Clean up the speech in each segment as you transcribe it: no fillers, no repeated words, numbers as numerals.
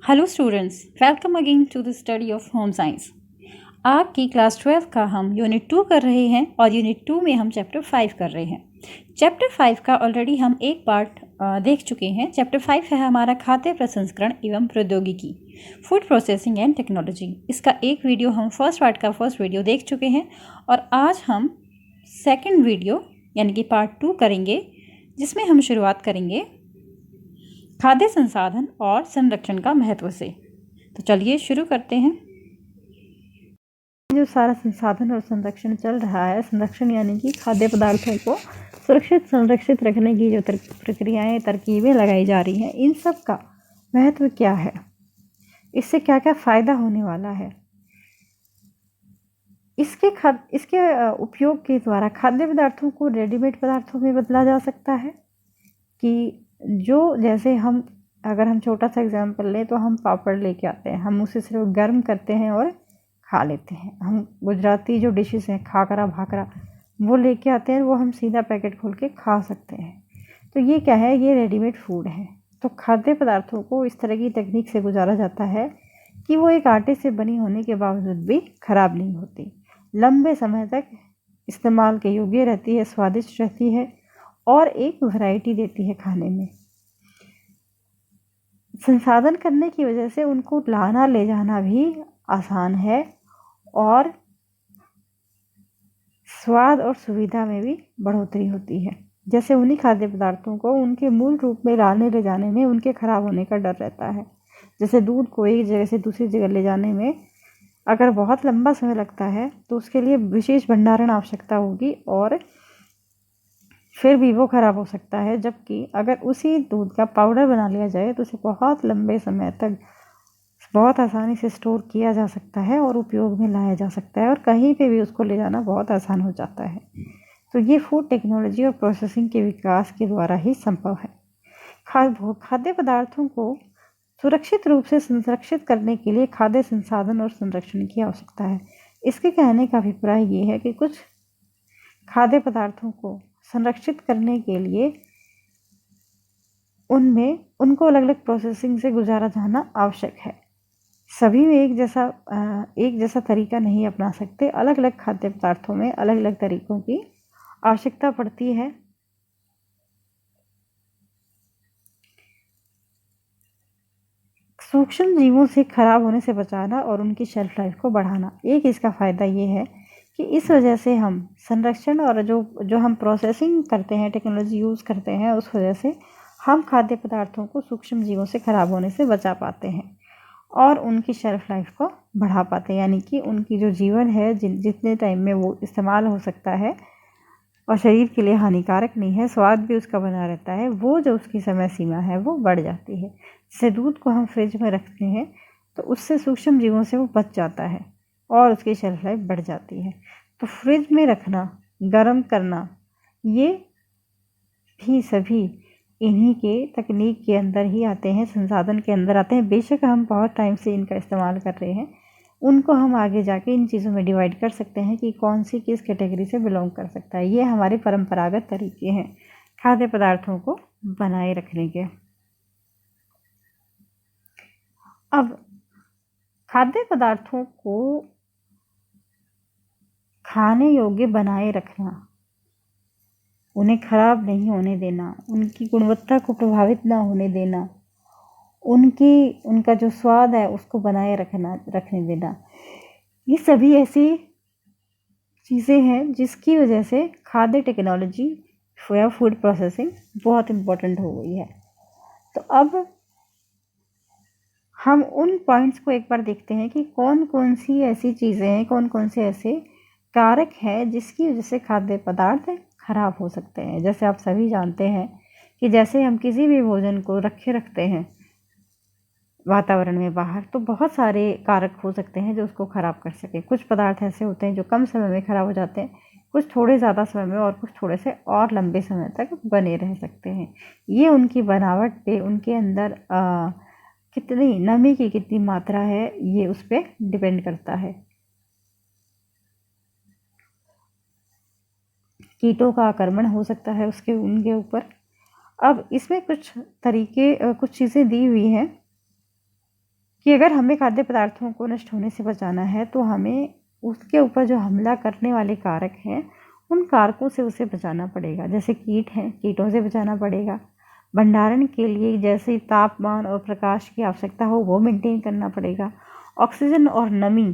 Hello students, welcome again to the study of home science. आपकी class 12 का हम unit 2 कर रहे हैं और यूनिट 2 में हम चैप्टर 5 कर रहे हैं। चैप्टर 5 का ऑलरेडी हम एक पार्ट देख चुके हैं। चैप्टर 5 है हमारा खाद्य प्रसंस्करण एवं प्रौद्योगिकी, फूड प्रोसेसिंग एंड टेक्नोलॉजी। इसका एक वीडियो हम फर्स्ट पार्ट का फर्स्ट वीडियो देख चुके हैं और आज हम सेकेंड वीडियो यानी कि पार्ट 2 करेंगे, जिसमें हम शुरुआत करेंगे खाद्य संसाधन और संरक्षण का महत्व से। तो चलिए शुरू करते हैं। जो सारा संसाधन और संरक्षण चल रहा है, संरक्षण यानी कि खाद्य पदार्थों को सुरक्षित संरक्षित रखने की जो प्रक्रियाएं तरकीबें लगाई जा रही हैं, इन सब का महत्व क्या है, इससे क्या क्या फ़ायदा होने वाला है। इसके उपयोग के द्वारा खाद्य पदार्थों को रेडीमेड पदार्थों में बदला जा सकता है कि जैसे अगर हम छोटा सा एग्जांपल लें तो हम पापड़ लेके आते हैं, हम उसे सिर्फ गर्म करते हैं और खा लेते हैं। हम गुजराती जो डिशेस हैं, खाकरा भाकरा, वो लेके आते हैं, वो हम सीधा पैकेट खोल के खा सकते हैं। तो ये क्या है, ये रेडीमेड फूड है। तो खाद्य पदार्थों को इस तरह की तकनीक से गुजारा जाता है कि वो एक आटे से बनी होने के बावजूद भी ख़राब नहीं होती, लंबे समय तक इस्तेमाल के योग्य रहती है, स्वादिष्ट रहती है और एक वैरायटी देती है खाने में। संसाधन करने की वजह से उनको लाना ले जाना भी आसान है और स्वाद और सुविधा में भी बढ़ोतरी होती है। जैसे उन्हीं खाद्य पदार्थों को उनके मूल रूप में लाने ले जाने में उनके खराब होने का डर रहता है। जैसे दूध को एक जगह से दूसरी जगह ले जाने में अगर बहुत लंबा समय लगता है तो उसके लिए विशेष भंडारण आवश्यकता होगी और फिर भी वो ख़राब हो सकता है। जबकि अगर उसी दूध का पाउडर बना लिया जाए तो उसे बहुत लंबे समय तक बहुत आसानी से स्टोर किया जा सकता है और उपयोग में लाया जा सकता है और कहीं पे भी उसको ले जाना बहुत आसान हो जाता है। तो ये फूड टेक्नोलॉजी और प्रोसेसिंग के विकास के द्वारा ही संभव है। खाद्य पदार्थों को सुरक्षित रूप से संरक्षित करने के लिए खाद्य संसाधन और संरक्षण की आवश्यकता है। इसके कहने का अभिप्राय ये है कि कुछ खाद्य पदार्थों को संरक्षित करने के लिए उनको अलग अलग प्रोसेसिंग से गुजारा जाना आवश्यक है। सभी में एक जैसा तरीका नहीं अपना सकते। अलग अलग खाद्य पदार्थों में अलग अलग तरीकों की आवश्यकता पड़ती है। सूक्ष्म जीवों से खराब होने से बचाना और उनकी शेल्फ लाइफ को बढ़ाना, एक इसका फ़ायदा ये है कि इस वजह से हम संरक्षण और जो हम प्रोसेसिंग करते हैं, टेक्नोलॉजी यूज़ करते हैं, उस वजह से हम खाद्य पदार्थों को सूक्ष्म जीवों से ख़राब होने से बचा पाते हैं और उनकी शेल्फ लाइफ को बढ़ा पाते हैं। यानी कि उनकी जो जीवन है, जितने टाइम में वो इस्तेमाल हो सकता है और शरीर के लिए हानिकारक नहीं है, स्वाद भी उसका बना रहता है, वो जो उसकी समय सीमा है वो बढ़ जाती है। जैसे दूध को हम फ्रिज में रखते हैं तो उससे सूक्ष्म जीवों से वो बच जाता है और उसकी शेल्फ लाइफ बढ़ जाती है। तो फ्रिज में रखना, गर्म करना, ये भी सभी इन्हीं के तकनीक के अंदर ही आते हैं, संसाधन के अंदर आते हैं। बेशक हम बहुत टाइम से इनका इस्तेमाल कर रहे हैं, उनको हम आगे जाके इन चीज़ों में डिवाइड कर सकते हैं कि कौन सी किस कैटेगरी से बिलोंग कर सकता है। ये हमारे परंपरागत तरीके हैं खाद्य पदार्थों को बनाए रखने के। अब खाद्य पदार्थों को खाने योग्य बनाए रखना, उन्हें खराब नहीं होने देना, उनकी गुणवत्ता को प्रभावित ना होने देना, उनका जो स्वाद है उसको बनाए रखने देना, ये सभी ऐसी चीज़ें हैं जिसकी वजह से खाद्य टेक्नोलॉजी या फूड प्रोसेसिंग बहुत इम्पोर्टेंट हो गई है। तो अब हम उन पॉइंट्स को एक बार देखते हैं कि कौन कौन सी ऐसी चीज़ें हैं, कौन कौन से ऐसे कारक हैं जिसकी वजह से खाद्य पदार्थ खराब हो सकते हैं। जैसे आप सभी जानते हैं कि जैसे हम किसी भी भोजन को रखते हैं वातावरण में बाहर, तो बहुत सारे कारक हो सकते हैं जो उसको ख़राब कर सके। कुछ पदार्थ ऐसे होते हैं जो कम समय में ख़राब हो जाते हैं, कुछ थोड़े ज़्यादा समय में और कुछ थोड़े से और लंबे समय तक बने रह सकते हैं। ये उनकी बनावट पे, उनके अंदर कितनी नमी की कितनी मात्रा है, ये उस पर डिपेंड करता है। कीटों का आक्रमण हो सकता है उनके ऊपर। अब इसमें कुछ चीज़ें दी हुई हैं कि अगर हमें खाद्य पदार्थों को नष्ट होने से बचाना है तो हमें उसके ऊपर जो हमला करने वाले कारक हैं उन कारकों से उसे बचाना पड़ेगा। जैसे कीट हैं, कीटों से बचाना पड़ेगा। भंडारण के लिए जैसे तापमान और प्रकाश की आवश्यकता हो वो मेंटेन करना पड़ेगा। ऑक्सीजन और नमी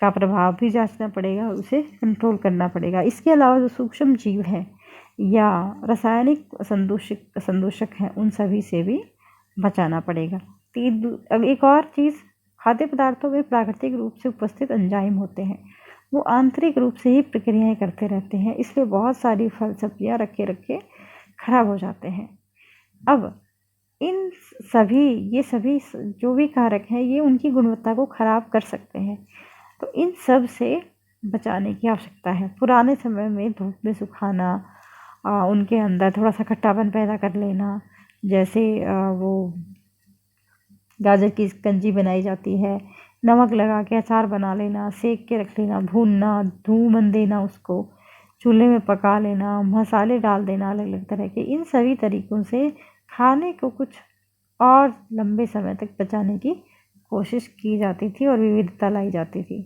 का प्रभाव भी जांचना पड़ेगा, उसे कंट्रोल करना पड़ेगा। इसके अलावा जो सूक्ष्म जीव हैं या रासायनिक संदूषक हैं उन सभी से भी बचाना पड़ेगा। अब एक और चीज़, खाद्य पदार्थों में प्राकृतिक रूप से उपस्थित एंजाइम होते हैं, वो आंतरिक रूप से ही प्रक्रियाएं करते रहते हैं, इसलिए बहुत सारी फल सब्जियां रखे रखे खराब हो जाते हैं। अब ये सभी जो भी कारक हैं ये उनकी गुणवत्ता को खराब कर सकते हैं, तो इन सब से बचाने की आवश्यकता है। पुराने समय में धूप में सुखाना, उनके अंदर थोड़ा सा खट्टापन पैदा कर लेना, जैसे वो गाजर की कंजी बनाई जाती है, नमक लगा के अचार बना लेना, सेक के रख लेना, भूनना, धूमन देना, उसको चूल्हे में पका लेना, मसाले डाल देना अलग अलग तरह के, इन सभी तरीक़ों से खाने को कुछ और लंबे समय तक बचाने की कोशिश की जाती थी और विविधता लाई जाती थी।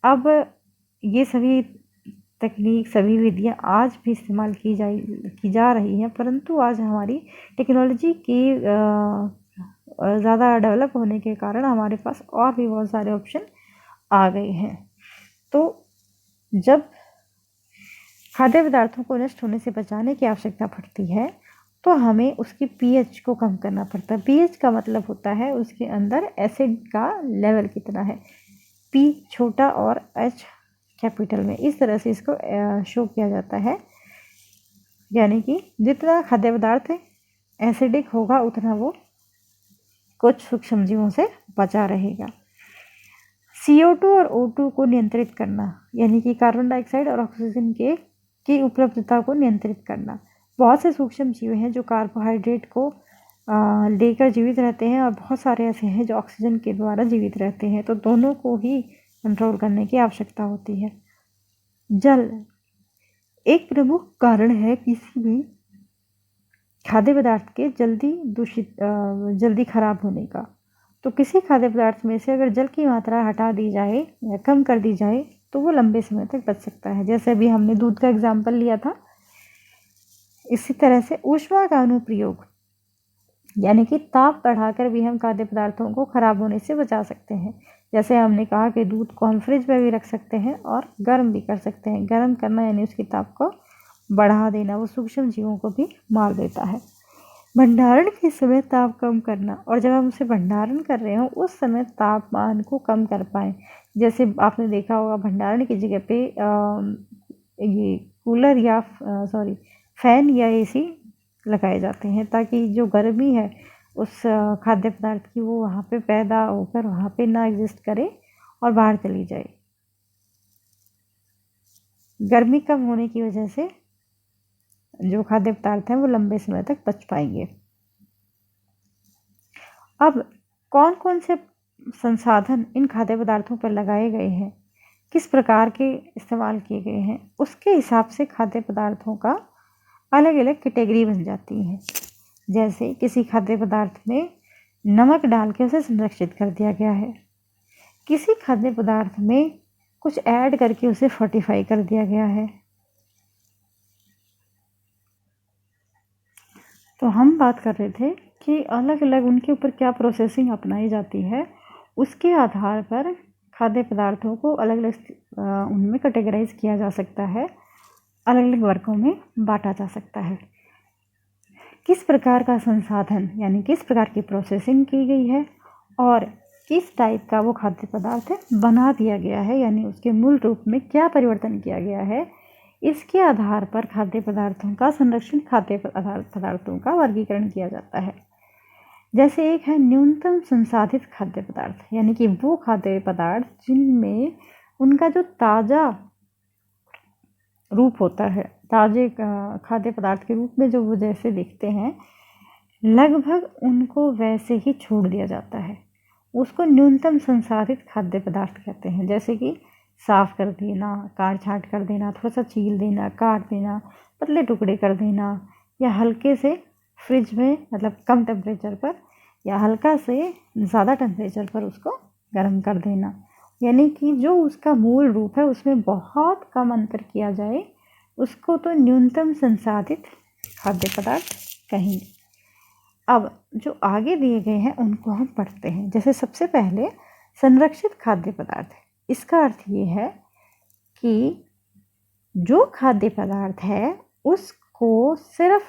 अब ये सभी तकनीक, सभी विधियाँ आज भी इस्तेमाल की जा रही हैं, परंतु आज हमारी टेक्नोलॉजी की ज़्यादा डेवलप होने के कारण हमारे पास और भी बहुत सारे ऑप्शन आ गए हैं। तो जब खाद्य पदार्थों को नष्ट होने से बचाने की आवश्यकता पड़ती है तो हमें उसकी पीएच को कम करना पड़ता है। पीएच का मतलब होता है उसके अंदर एसिड का लेवल कितना है, पी छोटा और एच कैपिटल में, इस तरह से इसको शो किया जाता है। यानी कि जितना खाद्य पदार्थ एसिडिक होगा उतना वो कुछ सूक्ष्म जीवों से बचा रहेगा। CO2 और O2 को नियंत्रित करना, यानी कि कार्बन डाइऑक्साइड और ऑक्सीजन की उपलब्धता को नियंत्रित करना। बहुत से सूक्ष्म जीव हैं जो कार्बोहाइड्रेट को लेकर जीवित रहते हैं और बहुत सारे ऐसे हैं जो ऑक्सीजन के द्वारा जीवित रहते हैं, तो दोनों को ही कंट्रोल करने की आवश्यकता होती है। जल एक प्रमुख कारण है किसी भी खाद्य पदार्थ के जल्दी खराब होने का। तो किसी खाद्य पदार्थ में से अगर जल की मात्रा हटा दी जाए या कम कर दी जाए तो वो लंबे समय तक बच सकता है। जैसे अभी हमने दूध का एग्जाम्पल लिया था, इसी तरह से ऊष्मा का अनुप्रयोग, यानी कि ताप बढ़ाकर भी हम खाद्य पदार्थों को खराब होने से बचा सकते हैं। जैसे हमने कहा कि दूध को हम फ्रिज में भी रख सकते हैं और गर्म भी कर सकते हैं। गर्म करना यानी उसकी ताप को बढ़ा देना, वो सूक्ष्म जीवों को भी मार देता है। भंडारण के समय ताप कम करना, और जब हम उसे भंडारण कर रहे हो उस समय तापमान को कम कर पाएँ। जैसे आपने देखा होगा भंडारण की जगह पे ये कूलर या फैन या AC लगाए जाते हैं ताकि जो गर्मी है उस खाद्य पदार्थ की वो वहाँ पे पैदा होकर वहाँ पे ना एग्जिस्ट करे और बाहर चली जाए। गर्मी कम होने की वजह से जो खाद्य पदार्थ हैं वो लंबे समय तक बच पाएंगे। अब कौन कौन से संसाधन इन खाद्य पदार्थों पर लगाए गए हैं, किस प्रकार के इस्तेमाल किए गए हैं, उसके हिसाब से खाद्य पदार्थों का अलग अलग कैटेगरी बन जाती हैं। जैसे किसी खाद्य पदार्थ में नमक डाल के उसे संरक्षित कर दिया गया है, किसी खाद्य पदार्थ में कुछ ऐड करके उसे फोर्टिफाई कर दिया गया है। तो हम बात कर रहे थे कि अलग अलग उनके ऊपर क्या प्रोसेसिंग अपनाई जाती है, उसके आधार पर खाद्य पदार्थों को अलग अलग उनमें कैटेगराइज किया जा सकता है, अलग अलग वर्गों में बांटा जा सकता है। किस प्रकार का संसाधन यानी किस प्रकार की प्रोसेसिंग की गई है और किस टाइप का वो खाद्य पदार्थ बना दिया गया है, यानी उसके मूल रूप में क्या परिवर्तन किया गया है, इसके आधार पर खाद्य पदार्थों का संरक्षण, खाद्य पदार्थों का वर्गीकरण किया जाता है। जैसे एक है न्यूनतम संसाधित खाद्य पदार्थ, यानी कि वो खाद्य पदार्थ जिनमें उनका जो ताज़ा रूप होता है, ताज़े खाद्य पदार्थ के रूप में जो वो जैसे दिखते हैं लगभग उनको वैसे ही छोड़ दिया जाता है, उसको न्यूनतम संसाधित खाद्य पदार्थ कहते हैं। जैसे कि साफ़ कर देना, काट छाँट कर देना, थोड़ा सा छील देना, काट देना, पतले टुकड़े कर देना, या हल्के से फ्रिज में मतलब कम टेम्परेचर पर या हल्का से ज़्यादा टेम्परेचर पर उसको गर्म कर देना, यानी कि जो उसका मूल रूप है उसमें बहुत कम अंतर किया जाए, उसको तो न्यूनतम संसाधित खाद्य पदार्थ कहेंगे। अब जो आगे दिए गए हैं उनको हम पढ़ते हैं। जैसे सबसे पहले संरक्षित खाद्य पदार्थ है। इसका अर्थ ये है कि जो खाद्य पदार्थ है उसको सिर्फ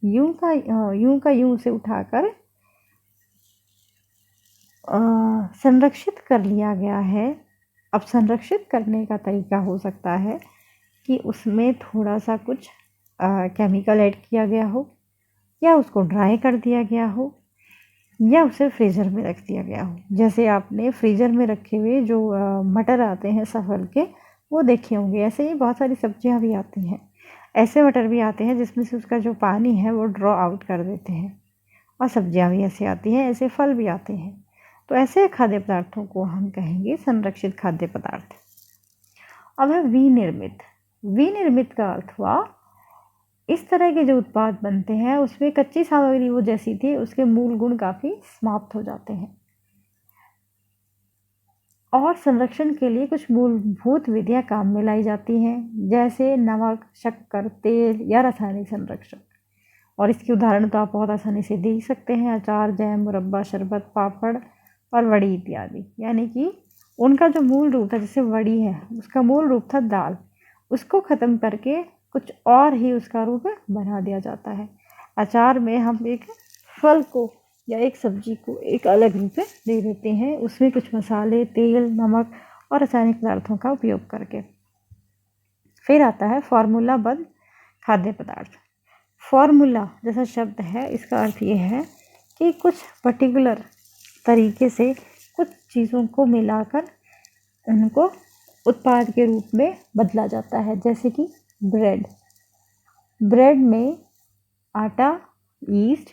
यूं का यूं से उठाकर संरक्षित कर लिया गया है। अब संरक्षित करने का तरीका हो सकता है कि उसमें थोड़ा सा कुछ केमिकल ऐड किया गया हो, या उसको ड्राई कर दिया गया हो, या उसे फ्रीज़र में रख दिया गया हो। जैसे आपने फ्रीज़र में रखे हुए जो मटर आते हैं सफल के, वो देखे होंगे। ऐसे ही बहुत सारी सब्जियां भी आती हैं। ऐसे मटर भी आते हैं जिसमें से उसका जो पानी है वो ड्रॉ आउट कर देते हैं, और सब्जियां भी ऐसे आती हैं, ऐसे फल भी आते हैं। तो ऐसे खाद्य पदार्थों को हम कहेंगे संरक्षित खाद्य पदार्थ। अब है विनिर्मित। विनिर्मित का अर्थ हुआ इस तरह के जो उत्पाद बनते हैं उसमें कच्ची सामग्री वो जैसी थी, उसके मूल गुण काफ़ी समाप्त हो जाते हैं, और संरक्षण के लिए कुछ मूलभूत विधियां काम में लाई जाती हैं, जैसे नमक, शक्कर, तेल या रासायनिक संरक्षक। और इसके उदाहरण तो आप बहुत आसानी से दे सकते हैं: अचार, जैम, मुरब्बा, शरबत, पापड़ और वड़ी इत्यादि। यानी कि उनका जो मूल रूप था, जैसे वड़ी है उसका मूल रूप था दाल, उसको ख़त्म करके कुछ और ही उसका रूप बना दिया जाता है। अचार में हम एक फल को या एक सब्जी को एक अलग रूप दे देते हैं, उसमें कुछ मसाले, तेल, नमक और रासायनिक पदार्थों का उपयोग करके। फिर आता है फॉर्मूलाबद्ध खाद्य पदार्थ। फॉर्मूला जैसा शब्द है, इसका अर्थ ये है कि कुछ पर्टिकुलर तरीके से कुछ चीज़ों को मिलाकर उनको उत्पाद के रूप में बदला जाता है। जैसे कि ब्रेड में आटा, east,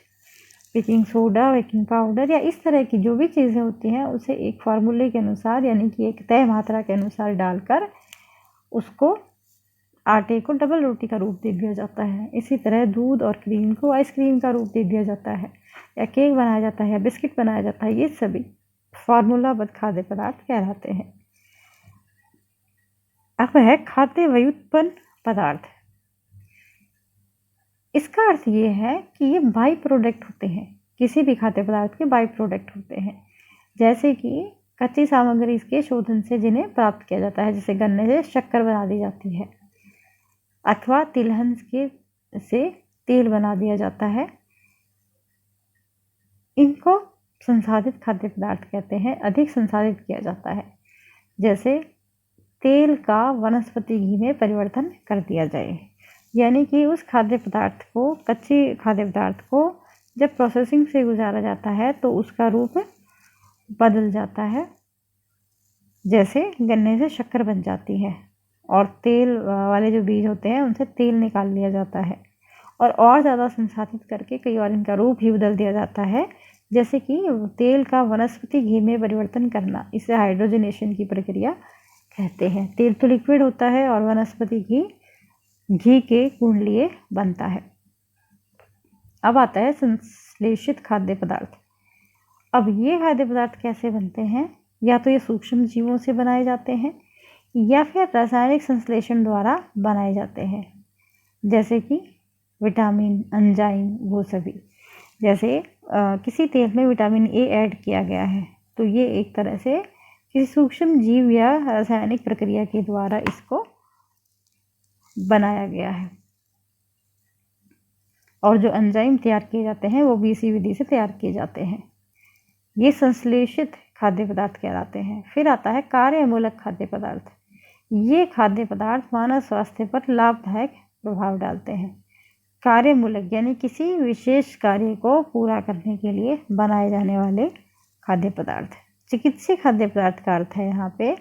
baking soda, baking powder या इस तरह की जो भी चीज़ें होती हैं उसे एक फार्मूले के अनुसार, यानी कि एक तय मात्रा के अनुसार डालकर उसको आटे को डबल रोटी का रूप दे दिया जाता है। इसी तरह दूध और क्रीम को आइसक्रीम का रूप दे दिया जाता है, या केक बनाया जाता है, या बिस्किट बनाया जाता है। ये सभी फार्मूलाबद्ध खाद्य पदार्थ कहलाते हैं। अब है खाद्य व्युत्पन्न पदार्थ। इसका अर्थ ये है कि ये बाई प्रोडक्ट होते हैं, किसी भी खाद्य पदार्थ के बाई प्रोडक्ट होते हैं। जैसे कि कच्ची सामग्री के शोधन से जिन्हें प्राप्त किया जाता है, जैसे गन्ने से शक्कर बना दी जाती है, अथवा तिलहन से तेल बना दिया जाता है। इनको संसाधित खाद्य पदार्थ कहते हैं, अधिक संसाधित किया जाता है। जैसे तेल का वनस्पति घी में परिवर्तन कर दिया जाए, यानी कि उस खाद्य पदार्थ को, कच्चे खाद्य पदार्थ को जब प्रोसेसिंग से गुजारा जाता है तो उसका रूप बदल जाता है। जैसे गन्ने से शक्कर बन जाती है, और तेल वाले जो बीज होते हैं उनसे तेल निकाल लिया जाता है, और ज़्यादा संसाधित करके कई बार इनका रूप ही बदल दिया जाता है। जैसे कि तेल का वनस्पति घी में परिवर्तन करना, इसे हाइड्रोजनेशन की प्रक्रिया कहते हैं। तेल तो लिक्विड होता है और वनस्पति घी के गुण लिए बनता है। अब आता है संश्लेषित खाद्य पदार्थ। अब ये खाद्य पदार्थ कैसे बनते हैं? या तो ये सूक्ष्म जीवों से बनाए जाते हैं, या फिर रासायनिक संश्लेषण द्वारा बनाए जाते हैं। जैसे कि विटामिन, एंजाइम, वो सभी। जैसे किसी तेल में विटामिन ए ऐड किया गया है, तो ये एक तरह से किसी सूक्ष्म जीव या रासायनिक प्रक्रिया के द्वारा इसको बनाया गया है। और जो एंजाइम तैयार किए जाते हैं वो भी इसी विधि से तैयार किए जाते हैं। ये संश्लेषित खाद्य पदार्थ कहलाते हैं। फिर आता है कार्यमूलक खाद्य पदार्थ। ये खाद्य पदार्थ मानव स्वास्थ्य पर लाभदायक प्रभाव डालते हैं। कार्यमूलक यानी किसी विशेष कार्य को पूरा करने के लिए बनाए जाने वाले खाद्य पदार्थ। चिकित्सीय खाद्य पदार्थ का अर्थ है यहाँ पे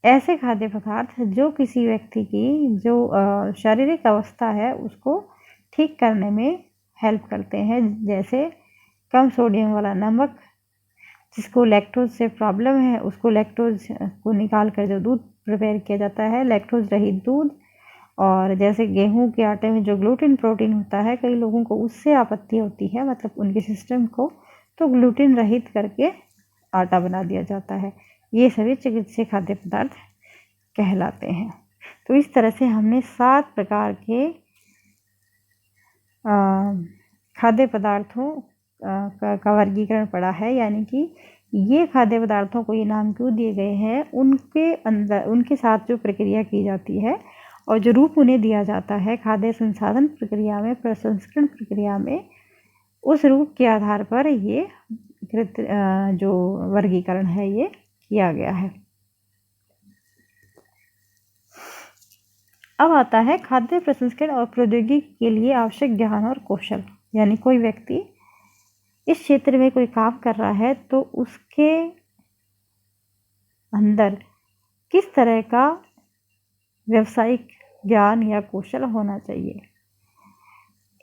ऐसे खाद्य पदार्थ जो किसी व्यक्ति की जो शारीरिक अवस्था है उसको ठीक करने में हेल्प करते हैं। जैसे कम सोडियम वाला नमक, जिसको लैक्टोज से प्रॉब्लम है उसको लैक्टोज को निकाल कर जो दूध प्रिपेयर किया जाता है, लैक्टोज रहित दूध, और जैसे गेहूं के आटे में जो ग्लूटेन प्रोटीन होता है, कई लोगों को उससे आपत्ति होती है, मतलब उनके सिस्टम को, तो ग्लूटेन रहित करके आटा बना दिया जाता है। ये सभी चिकित्सीय खाद्य पदार्थ कहलाते हैं। तो इस तरह से हमने 7 प्रकार के खाद्य पदार्थों का वर्गीकरण पढ़ा है। यानी कि ये खाद्य पदार्थों को ये नाम क्यों दिए गए हैं, उनके अंदर उनके साथ जो प्रक्रिया की जाती है और जो रूप उन्हें दिया जाता है खाद्य संसाधन प्रक्रिया में, प्रसंस्करण प्रक्रिया में, उस रूप के आधार पर ये जो वर्गीकरण है ये किया गया है। अब आता है खाद्य प्रसंस्करण और प्रौद्योगिकी के लिए आवश्यक ज्ञान और कौशल। यानी कोई व्यक्ति इस क्षेत्र में कोई काम कर रहा है तो उसके अंदर किस तरह का व्यावसायिक ज्ञान या कौशल होना चाहिए।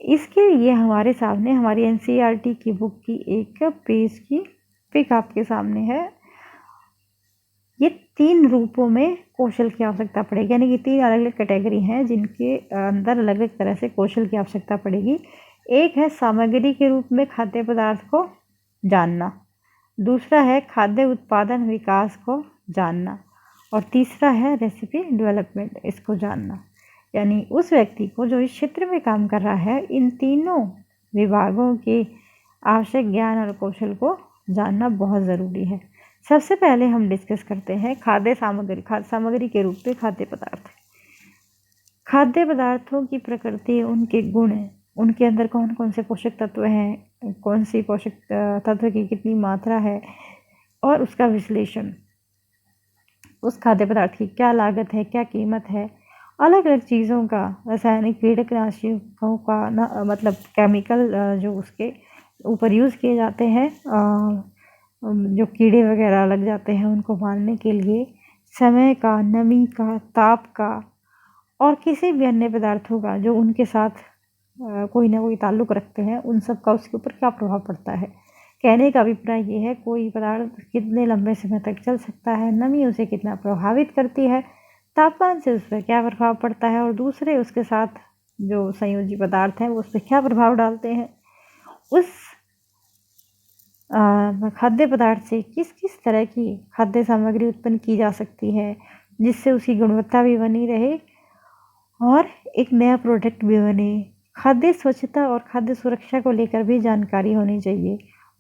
इसके लिए हमारे सामने हमारी एनसीईआरटी की बुक की एक पेज की पिक आपके सामने है। ये 3 रूपों में कौशल की आवश्यकता पड़ेगी, यानी कि 3 अलग अलग कैटेगरी हैं जिनके अंदर अलग अलग तरह से कौशल की आवश्यकता पड़ेगी। एक है सामग्री के रूप में खाद्य पदार्थ को जानना, दूसरा है खाद्य उत्पादन विकास को जानना, और तीसरा है रेसिपी डेवलपमेंट, इसको जानना। यानी उस व्यक्ति को जो इस क्षेत्र में काम कर रहा है, इन तीनों विभागों के आवश्यक ज्ञान और कौशल को जानना बहुत ज़रूरी है। सबसे पहले हम डिस्कस करते हैं खाद्य सामग्री के रूप में खाद्य पदार्थ। खाद्य पदार्थों की प्रकृति, उनके गुण, उनके अंदर कौन कौन से पोषक तत्व हैं, कौन सी पोषक तत्व की कितनी मात्रा है, और उसका विश्लेषण, उस खाद्य पदार्थ की क्या लागत है, क्या कीमत है, अलग अलग चीज़ों का, रासायनिक कीटनाशकों का मतलब केमिकल जो उसके ऊपर यूज़ किए जाते हैं, जो कीड़े वगैरह लग जाते हैं उनको मारने के लिए, समय का, नमी का, ताप का, और किसी भी अन्य पदार्थों का जो उनके साथ कोई ना कोई ताल्लुक़ रखते हैं, उन सब का उसके ऊपर क्या प्रभाव पड़ता है। कहने का अभिप्राय ये है कोई पदार्थ कितने लंबे समय तक चल सकता है, नमी उसे कितना प्रभावित करती है, तापमान से उस पर क्या प्रभाव पड़ता है, और दूसरे उसके साथ जो संयोजी पदार्थ हैं वो उस पर क्या प्रभाव डालते हैं। उस खाद्य पदार्थ से किस किस तरह की खाद्य सामग्री उत्पन्न की जा सकती है जिससे उसकी गुणवत्ता भी बनी रहे और एक नया प्रोडक्ट भी बने। खाद्य स्वच्छता और खाद्य सुरक्षा को लेकर भी जानकारी होनी चाहिए।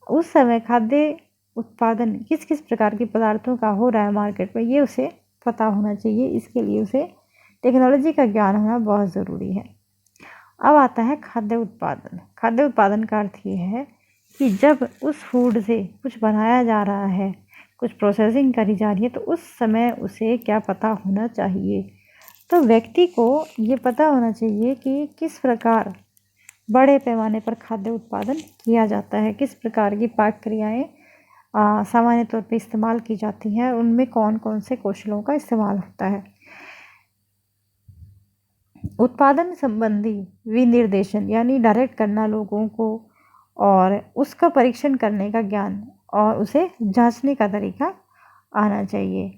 उस समय खाद्य उत्पादन किस किस प्रकार के पदार्थों का हो रहा है मार्केट में, ये उसे पता होना चाहिए। इसके लिए उसे टेक्नोलॉजी का ज्ञान होना बहुत ज़रूरी है। अब आता है खाद्य उत्पादन। खाद्य उत्पादन का अर्थ ये है कि जब उस फूड से कुछ बनाया जा रहा है, कुछ प्रोसेसिंग करी जा रही है, तो उस समय उसे क्या पता होना चाहिए। तो व्यक्ति को ये पता होना चाहिए कि किस प्रकार बड़े पैमाने पर खाद्य उत्पादन किया जाता है, किस प्रकार की पाक क्रियाएँ सामान्य तौर पे इस्तेमाल की जाती हैं, उनमें कौन कौन से कौशलों का इस्तेमाल होता है। उत्पादन संबंधी विनिर्देशन यानी डायरेक्ट करना लोगों को, और उसका परीक्षण करने का ज्ञान और उसे जांचने का तरीका आना चाहिए।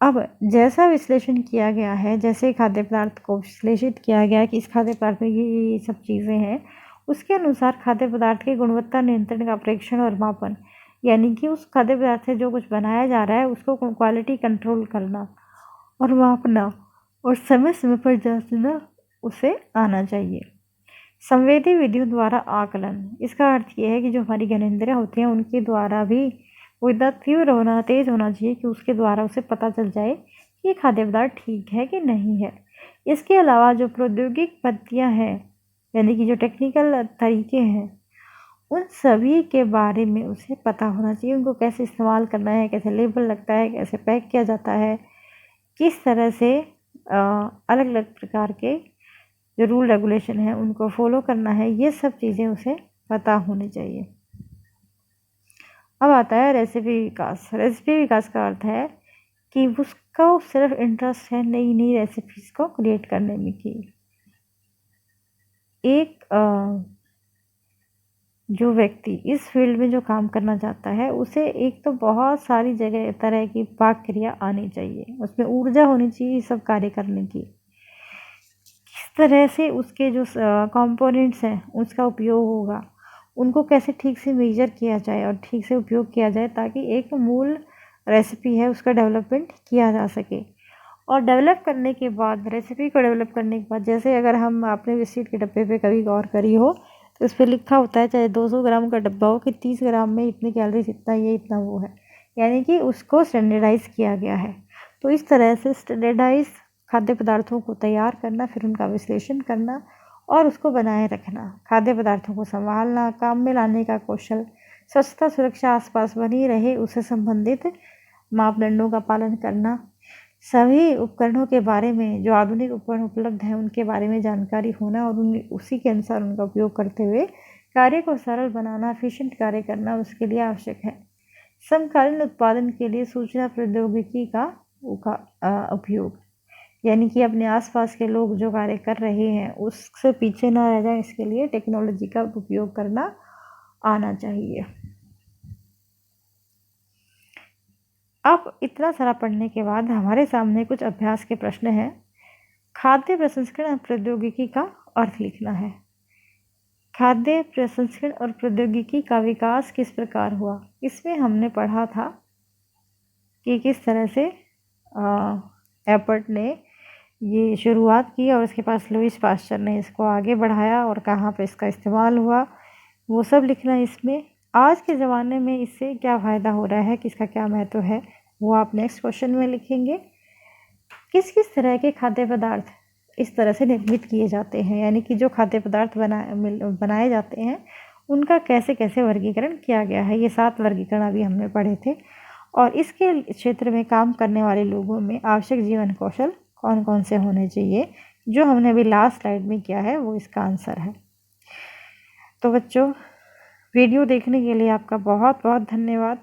अब जैसा विश्लेषण किया गया है, जैसे खाद्य पदार्थ को विश्लेषित किया गया है कि इस खाद्य पदार्थ में ये सब चीज़ें हैं, उसके अनुसार खाद्य पदार्थ की गुणवत्ता नियंत्रण का परीक्षण और मापन, यानी कि उस खाद्य पदार्थ से जो कुछ बनाया जा रहा है उसको क्वालिटी कंट्रोल करना और मापना और समय समय पर जांचना उसे आना चाहिए। संवेदी विधियों द्वारा आकलन, इसका अर्थ ये है कि जो हमारी ज्ञानेंद्रियाँ होती हैं उनके द्वारा भी वो इतना तीव्र होना, तेज होना चाहिए कि उसके द्वारा उसे पता चल जाए कि ये खाद्य पदार्थ ठीक है कि नहीं है। इसके अलावा जो प्रौद्योगिक पद्धतियाँ हैं, यानी कि जो टेक्निकल तरीके हैं, उन सभी के बारे में उसे पता होना चाहिए। उनको कैसे इस्तेमाल करना है, कैसे लेबल लगता है, कैसे पैक किया जाता है, किस तरह से अलग अलग प्रकार के जो रूल रेगुलेशन है उनको फॉलो करना है, ये सब चीज़ें उसे पता होनी चाहिए। अब आता है रेसिपी विकास। रेसिपी विकास का अर्थ है कि उसको सिर्फ इंटरेस्ट है नई नई रेसिपीज़ को क्रिएट करने में। की एक जो व्यक्ति इस फील्ड में जो काम करना चाहता है उसे एक तो बहुत सारी जगह तरह की पाक क्रिया आनी चाहिए, उसमें ऊर्जा होनी चाहिए सब कार्य करने की। किस तरह से उसके जो कंपोनेंट्स हैं उसका उपयोग होगा, उनको कैसे ठीक से मेजर किया जाए और ठीक से उपयोग किया जाए ताकि एक मूल रेसिपी है उसका डेवलपमेंट किया जा सके। और डेवलप करने के बाद, रेसिपी को डेवलप करने के बाद, जैसे अगर हम आपने बिस्किट के डब्बे पे कभी गौर करी हो तो उस पर लिखा होता है, चाहे 200 ग्राम का डब्बा हो, कि 30 ग्राम में इतनी कैलोरीज, इतना ये इतना वो है, यानी कि उसको स्टैंडर्डाइज किया गया है। तो इस तरह से स्टैंडर्डाइज खाद्य पदार्थों को तैयार करना, फिर उनका विश्लेषण करना और उसको बनाए रखना, खाद्य पदार्थों को संभालना, काम में लाने का कौशल, स्वच्छता सुरक्षा आसपास बनी रहे उससे संबंधित मापदंडों का पालन करना, सभी उपकरणों के बारे में, जो आधुनिक उपकरण उपलब्ध हैं उनके बारे में जानकारी होना और उसी के अनुसार उनका उपयोग करते हुए कार्य को सरल बनाना, एफिशिएंट कार्य करना उसके लिए आवश्यक है। समकालीन उत्पादन के लिए सूचना प्रौद्योगिकी का उपयोग, यानी कि अपने आसपास के लोग जो कार्य कर रहे हैं उससे पीछे ना रह जाए, इसके लिए टेक्नोलॉजी का उपयोग करना आना चाहिए। अब इतना सारा पढ़ने के बाद हमारे सामने कुछ अभ्यास के प्रश्न हैं। खाद्य प्रसंस्करण प्रौद्योगिकी का अर्थ लिखना है। खाद्य प्रसंस्करण और प्रौद्योगिकी का विकास किस प्रकार हुआ, इसमें हमने पढ़ा था कि किस तरह से एपर्ट ने ये शुरुआत की और उसके पास लुईस पास्चर ने इसको आगे बढ़ाया और कहाँ पे इसका इस्तेमाल हुआ, वो सब लिखना है इसमें। आज के ज़माने में इससे क्या फ़ायदा हो रहा है, किसका क्या महत्व है, वो आप नेक्स्ट क्वेश्चन में लिखेंगे। किस किस तरह के खाद्य पदार्थ इस तरह से निर्मित किए जाते हैं, यानी कि जो खाद्य पदार्थ बनाए जाते हैं उनका कैसे कैसे वर्गीकरण किया गया है। ये 7 वर्गीकरण अभी हमने पढ़े थे। और इसके क्षेत्र में काम करने वाले लोगों में आवश्यक जीवन कौशल कौन कौन से होने चाहिए, जो हमने अभी लास्ट स्लाइड में किया है वो इसका आंसर है। तो बच्चों, वीडियो देखने के लिए आपका बहुत बहुत धन्यवाद।